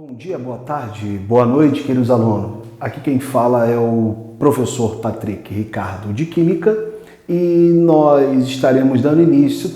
Bom dia, boa tarde, boa noite, queridos alunos. Aqui quem fala é o professor Patrick Ricardo de Química e nós estaremos dando início,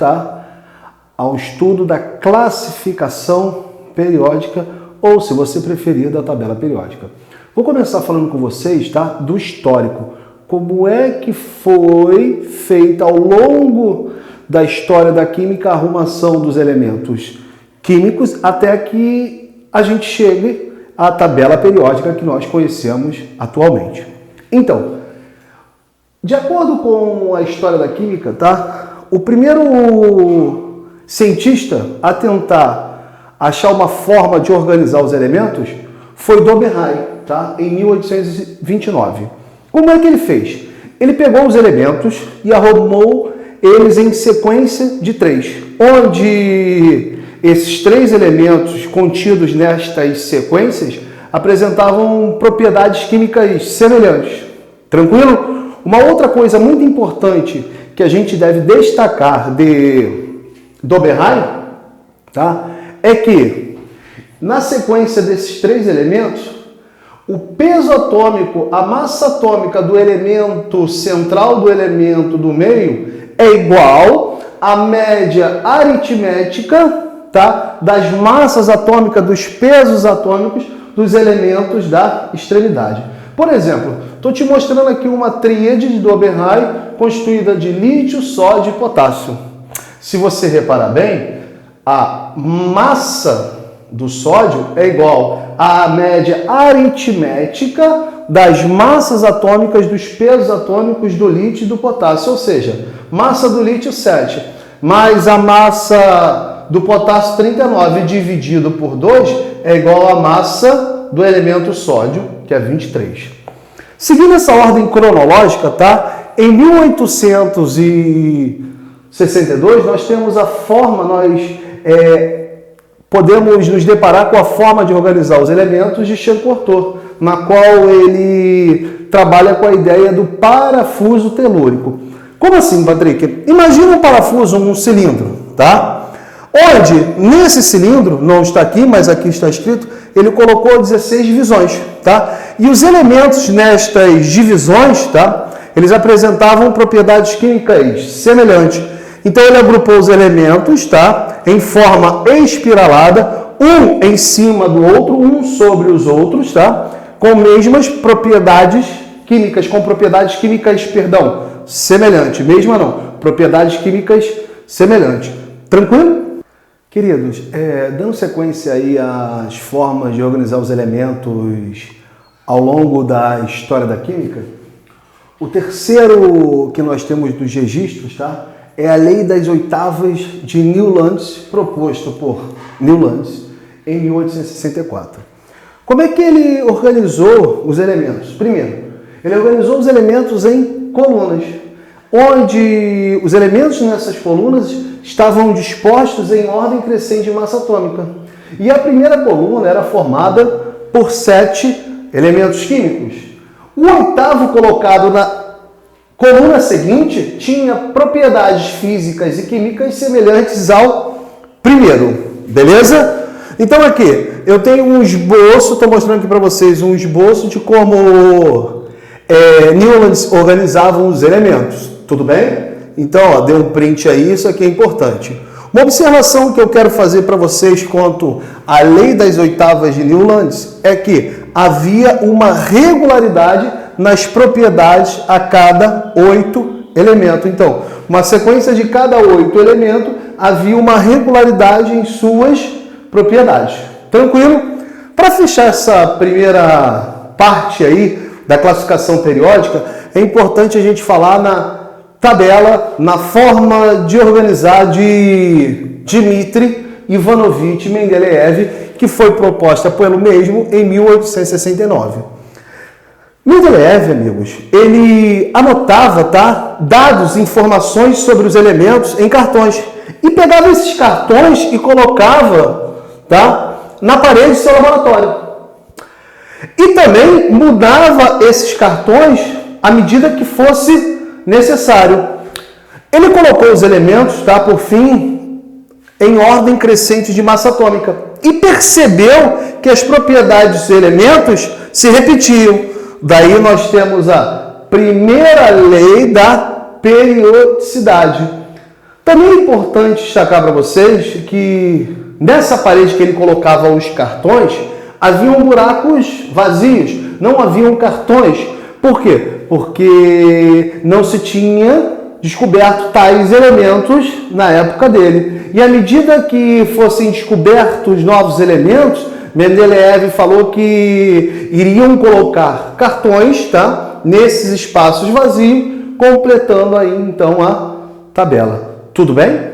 ao estudo da classificação periódica ou, se você preferir, da tabela periódica. Vou começar falando com vocês, do histórico. Como é que foi feita ao longo da história da química a arrumação dos elementos químicos até que a gente chegue à tabela periódica que nós conhecemos atualmente. Então, de acordo com a história da química, o primeiro cientista a tentar achar uma forma de organizar os elementos foi Doberein, em 1829. Como é que ele fez? Ele pegou os elementos e arrumou eles em sequência de 3, onde esses 3 elementos contidos nestas sequências apresentavam propriedades químicas semelhantes. Tranquilo? Uma outra coisa muito importante que a gente deve destacar de Doberein, é que na sequência desses 3 elementos, o peso atômico, a massa atômica do elemento central do elemento do meio é igual à média aritmética das massas atômicas, dos pesos atômicos dos elementos da extremidade. Por exemplo, estou te mostrando aqui uma tríade de Doberein constituída de lítio, sódio e potássio. Se você reparar bem, a massa do sódio é igual à média aritmética das massas atômicas, dos pesos atômicos do lítio e do potássio. Ou seja, massa do lítio 7, mais a massa do potássio 39 dividido por 2 é igual à massa do elemento sódio, que é 23. Seguindo essa ordem cronológica, em 1862 nós temos a forma, podemos nos deparar com a forma de organizar os elementos de Champcortot, na qual ele trabalha com a ideia do parafuso telúrico. Como assim, Patrick? Imagina um parafuso, um cilindro, onde, nesse cilindro, não está aqui, mas aqui está escrito, ele colocou 16 divisões, E os elementos nestas divisões, eles apresentavam propriedades químicas semelhantes. Então, ele agrupou os elementos, em forma espiralada, um em cima do outro, um sobre os outros, com mesmas propriedades químicas, semelhantes. Mesma não, propriedades químicas semelhantes. Tranquilo? Queridos, dando sequência aí às formas de organizar os elementos ao longo da história da química, o terceiro que nós temos dos registros, é a lei das oitavas de Newlands, proposto por Newlands em 1864. Como é que ele organizou os elementos? Primeiro, ele organizou os elementos em colunas, onde os elementos nessas colunas estavam dispostos em ordem crescente de massa atômica. E a primeira coluna era formada por 7 elementos químicos. O oitavo colocado na coluna seguinte tinha propriedades físicas e químicas semelhantes ao primeiro. Beleza? Então aqui, eu tenho um esboço, estou mostrando aqui para vocês um esboço de como Newlands organizavam os elementos. Tudo bem? Então, dê um print aí, isso aqui é importante. Uma observação que eu quero fazer para vocês quanto à lei das oitavas de Newlands é que havia uma regularidade nas propriedades a cada 8 elementos. Então, uma sequência de cada 8 elementos, havia uma regularidade em suas propriedades. Tranquilo? Para fechar essa primeira parte aí da classificação periódica, é importante a gente falar na tabela, na forma de organizar de Dmitri Ivanovich Mendeleev, que foi proposta pelo mesmo em 1869. Mendeleev, amigos, ele anotava, dados, informações sobre os elementos em cartões e pegava esses cartões e colocava, na parede do seu laboratório. E também mudava esses cartões à medida que fosse necessário. Ele colocou os elementos, por fim, em ordem crescente de massa atômica. e percebeu que as propriedades dos elementos se repetiam. Daí nós temos a primeira lei da periodicidade. Também é importante destacar para vocês que nessa parede que ele colocava os cartões, haviam buracos vazios, não haviam cartões. Por quê? Porque não se tinha descoberto tais elementos na época dele. E à medida que fossem descobertos novos elementos, Mendeleev falou que iriam colocar cartões, tá, nesses espaços vazios, completando aí então a tabela. Tudo bem?